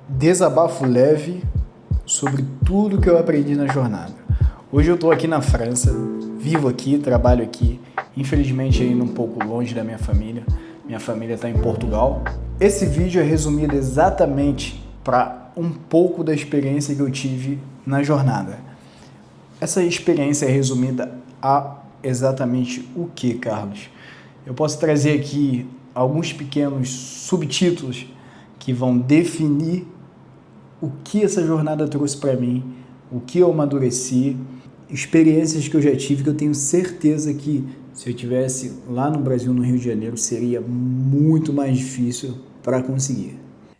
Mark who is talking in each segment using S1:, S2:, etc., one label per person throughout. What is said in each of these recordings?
S1: Desabafo leve sobre tudo que eu aprendi na jornada. Hoje eu estou aqui na França, vivo aqui, trabalho aqui, infelizmente ainda um pouco longe da minha família. Minha família está em Portugal. Esse vídeo é resumido exatamente para um pouco da experiência que eu tive na jornada. Essa experiência é resumida a exatamente o que, Carlos? Eu posso trazer aqui alguns pequenos subtítulos que vão definir o que essa jornada trouxe para mim, o que eu amadureci, experiências que eu já tive, que eu tenho certeza que se eu estivesse lá no Brasil, no Rio de Janeiro, seria muito mais difícil para conseguir.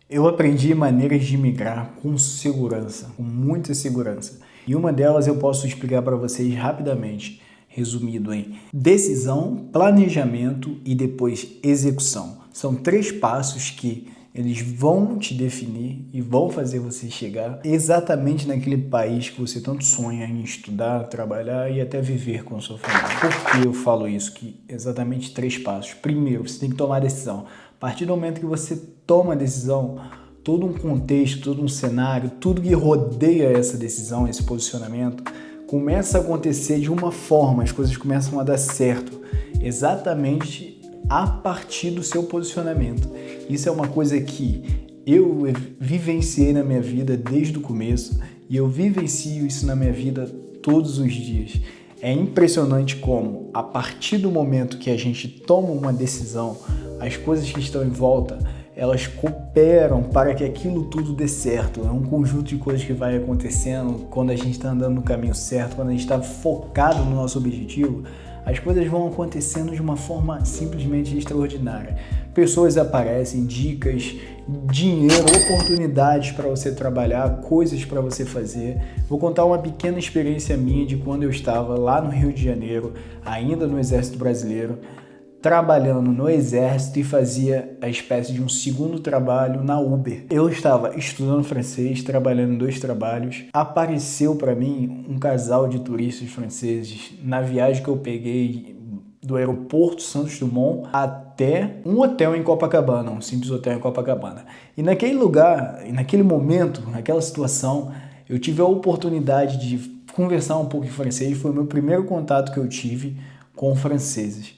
S1: Eu aprendi maneiras de migrar com segurança, com muita segurança. E uma delas eu posso explicar para vocês rapidamente, resumido em decisão, planejamento e depois execução. São 3 passos que eles vão te definir e vão fazer você chegar exatamente naquele país que você tanto sonha em estudar, trabalhar e até viver com a sua família. Por que eu falo isso? Que exatamente 3 passos. Primeiro, você tem que tomar a decisão. A partir do momento que você toma a decisão, todo um contexto, todo um cenário, tudo que rodeia essa decisão, esse posicionamento, começa a acontecer de uma forma, as coisas começam a dar certo, exatamente a partir do seu posicionamento. Isso é uma coisa que eu vivenciei na minha vida desde o começo e eu vivencio isso na minha vida todos os dias. É impressionante como, a partir do momento que a gente toma uma decisão, as coisas que estão em volta, elas cooperam para que aquilo tudo dê certo. É um conjunto de coisas que vai acontecendo quando a gente está andando no caminho certo, quando a gente está focado no nosso objetivo, as coisas vão acontecendo de uma forma simplesmente extraordinária. Pessoas aparecem, dicas, dinheiro, oportunidades para você trabalhar, coisas para você fazer. Vou contar uma pequena experiência minha de quando eu estava lá no Rio de Janeiro, ainda no Exército Brasileiro, trabalhando no Exército e fazia a espécie de um segundo trabalho na Uber. Eu estava estudando francês, trabalhando em 2 trabalhos. Apareceu para mim um casal de turistas franceses na viagem que eu peguei do aeroporto Santos Dumont até um hotel em Copacabana, um simples hotel em Copacabana. E naquele lugar, naquele momento, naquela situação, eu tive a oportunidade de conversar um pouco em francês. Foi o meu primeiro contato que eu tive com franceses.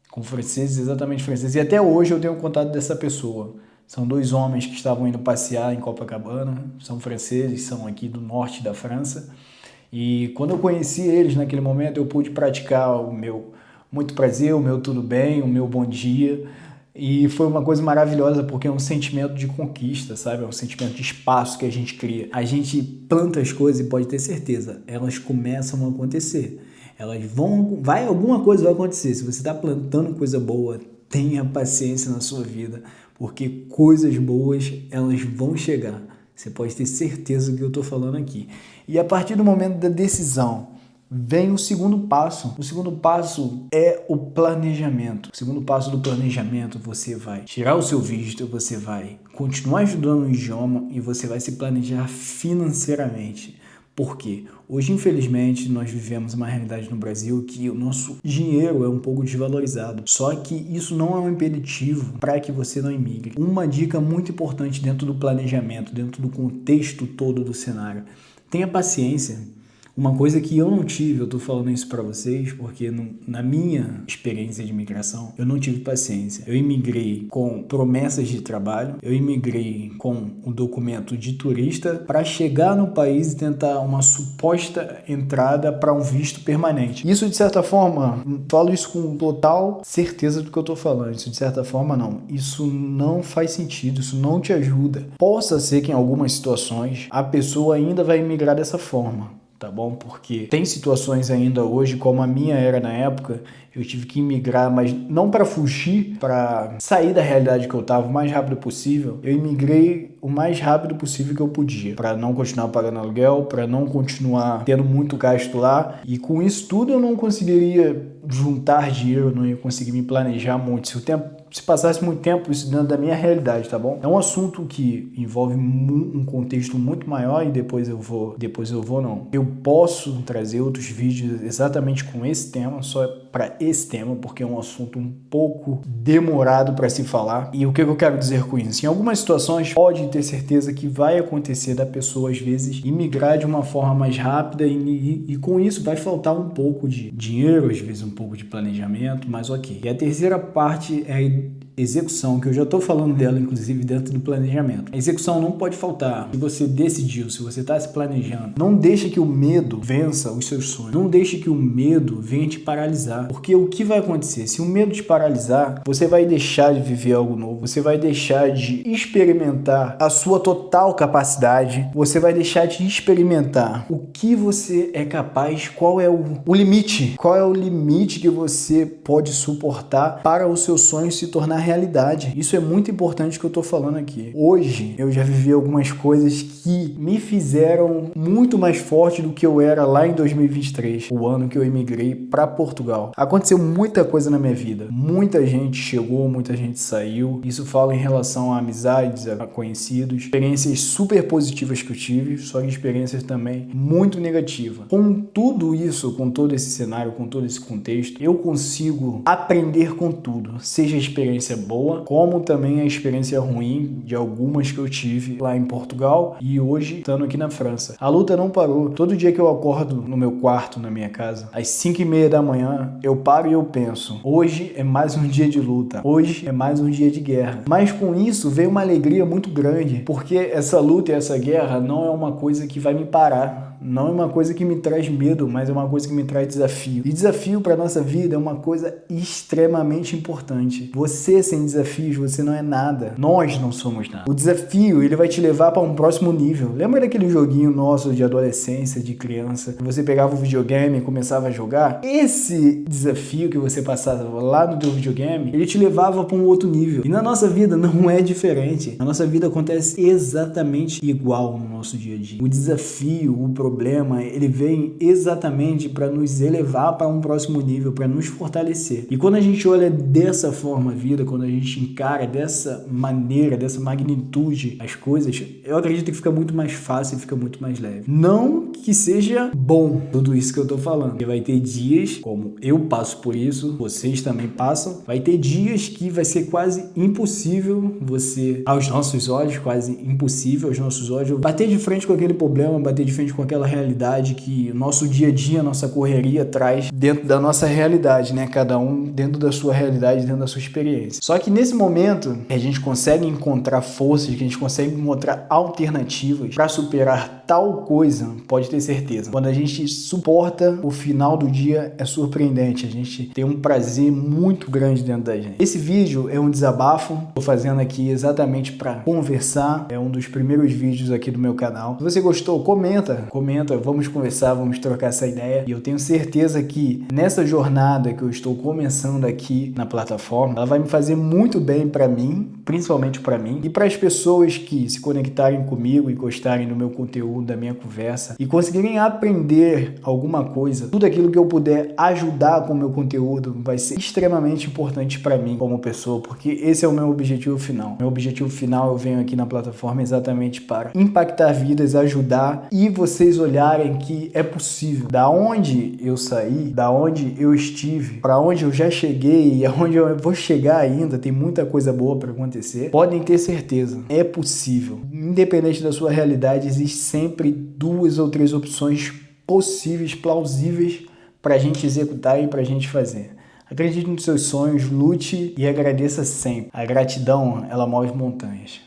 S1: Com franceses, exatamente franceses. E até hoje eu tenho contato dessa pessoa. São 2 homens que estavam indo passear em Copacabana, são franceses, são aqui do norte da França. E quando eu conheci eles naquele momento, eu pude praticar o meu muito prazer, o meu tudo bem, o meu bom dia. E foi uma coisa maravilhosa porque é um sentimento de conquista, sabe? É um sentimento de espaço que a gente cria. A gente planta as coisas e pode ter certeza, elas começam a acontecer. Alguma coisa vai acontecer. Se você está plantando coisa boa, tenha paciência na sua vida, porque coisas boas, elas vão chegar. Você pode ter certeza do que eu estou falando aqui. E a partir do momento da decisão, vem o segundo passo. O segundo passo é o planejamento. O segundo passo do planejamento, você vai tirar o seu visto, você vai continuar estudando o idioma e você vai se planejar financeiramente. Por quê? Hoje, infelizmente, nós vivemos uma realidade no Brasil que o nosso dinheiro é um pouco desvalorizado. Só que isso não é um impeditivo para que você não imigre. Uma dica muito importante dentro do planejamento, dentro do contexto todo do cenário. Tenha paciência. Uma coisa que eu não tive, eu estou falando isso para vocês, porque na minha experiência de imigração, eu não tive paciência. Eu imigrei com promessas de trabalho, eu imigrei com o documento de turista para chegar no país e tentar uma suposta entrada para um visto permanente. Isso, de certa forma, falo isso com total certeza do que eu estou falando. Isso, de certa forma, não. Isso não faz sentido, isso não te ajuda. Possa ser que em algumas situações a pessoa ainda vai imigrar dessa forma. Tá bom? Porque tem situações ainda hoje, como a minha era na época, eu tive que imigrar, mas não para fugir, para sair da realidade que eu estava o mais rápido possível. Eu imigrei o mais rápido possível que eu podia, para não continuar pagando aluguel, para não continuar tendo muito gasto lá. E com isso tudo eu não conseguiria juntar dinheiro, eu não ia conseguir me planejar muito. Se o tempo se passasse muito tempo isso dentro da minha realidade, tá bom? É um assunto que envolve um contexto muito maior e depois eu vou não. Eu posso trazer outros vídeos exatamente com esse tema, só para esse tema, porque é um assunto um pouco demorado para se falar. E o que eu quero dizer com isso? Em algumas situações, pode ter certeza que vai acontecer da pessoa, às vezes, imigrar de uma forma mais rápida e com isso vai faltar um pouco de dinheiro, às vezes um pouco de planejamento, mas ok. E a terceira parte é a execução, que eu já estou falando dela, inclusive, dentro do planejamento. A execução não pode faltar. Se você decidiu, se você está se planejando, não deixe que o medo vença os seus sonhos. Não deixe que o medo venha te paralisar. Porque o que vai acontecer? Se o medo te paralisar, você vai deixar de viver algo novo. Você vai deixar de experimentar a sua total capacidade. Você vai deixar de experimentar o que você é capaz, qual é o limite. Qual é o limite que você pode suportar para o seu sonho se tornar realidade. Isso é muito importante que eu tô falando aqui. Hoje eu já vivi algumas coisas que me fizeram muito mais forte do que eu era lá em 2023, o ano que eu emigrei para Portugal. Aconteceu muita coisa na minha vida. Muita gente chegou, muita gente saiu. Isso fala em relação a amizades, a conhecidos, experiências super positivas que eu tive, só que experiências também muito negativas. Com tudo isso, com todo esse cenário, com todo esse contexto, eu consigo aprender com tudo, seja a experiência boa, como também a experiência ruim de algumas que eu tive lá em Portugal e hoje estando aqui na França. A luta não parou. Todo dia que eu acordo no meu quarto, na minha casa, às 5h30 da manhã, eu paro e eu penso, hoje é mais um dia de luta, hoje é mais um dia de guerra. Mas com isso veio uma alegria muito grande, porque essa luta e essa guerra não é uma coisa que vai me parar. Não é uma coisa que me traz medo, mas é uma coisa que me traz desafio. E desafio para nossa vida é uma coisa extremamente importante. Você sem desafios, você não é nada. Nós não somos nada. O desafio, ele vai te levar para um próximo nível. Lembra daquele joguinho nosso de adolescência, de criança, que você pegava o videogame e começava a jogar? Esse desafio que você passava lá no teu videogame, ele te levava para um outro nível. E na nossa vida não é diferente. Na nossa vida acontece exatamente igual no nosso dia a dia. O desafio, o problema, ele vem exatamente para nos elevar para um próximo nível, para nos fortalecer. E quando a gente olha dessa forma a vida, quando a gente encara dessa maneira, dessa magnitude as coisas, eu acredito que fica muito mais fácil e fica muito mais leve. Não que seja bom tudo isso que eu tô falando. Porque vai ter dias, como eu passo por isso, vocês também passam, vai ter dias que vai ser quase impossível você, aos nossos olhos, quase impossível aos nossos olhos, bater de frente com aquele problema, bater de frente com aquela realidade que o nosso dia a dia, nossa correria traz dentro da nossa realidade, né? Cada um dentro da sua realidade, dentro da sua experiência. Só que nesse momento, a gente consegue encontrar forças, que a gente consegue encontrar alternativas para superar tal coisa, pode ter certeza. Quando a gente suporta, o final do dia é surpreendente. A gente tem um prazer muito grande dentro da gente. Esse vídeo é um desabafo, tô fazendo aqui exatamente para conversar. É um dos primeiros vídeos aqui do meu canal. Se você gostou, comenta, vamos conversar, vamos trocar essa ideia. E eu tenho certeza que nessa jornada que eu estou começando aqui na plataforma, ela vai me fazer muito bem para mim, principalmente para mim, e para as pessoas que se conectarem comigo e gostarem do meu conteúdo, da minha conversa e conseguirem aprender alguma coisa. Tudo aquilo que eu puder ajudar com o meu conteúdo vai ser extremamente importante para mim como pessoa, porque esse é o meu objetivo final. Meu objetivo final, eu venho aqui na plataforma exatamente para impactar vidas, ajudar e vocês olharem que é possível. Da onde eu saí, da onde eu estive, para onde eu já cheguei e aonde eu vou chegar ainda, tem muita coisa boa para acontecer. Podem ter certeza, é possível. Independente da sua realidade, existe sempre 2 ou 3 opções possíveis, plausíveis para a gente executar e para a gente fazer. Acredite nos seus sonhos, lute e agradeça sempre. A gratidão, ela move montanhas.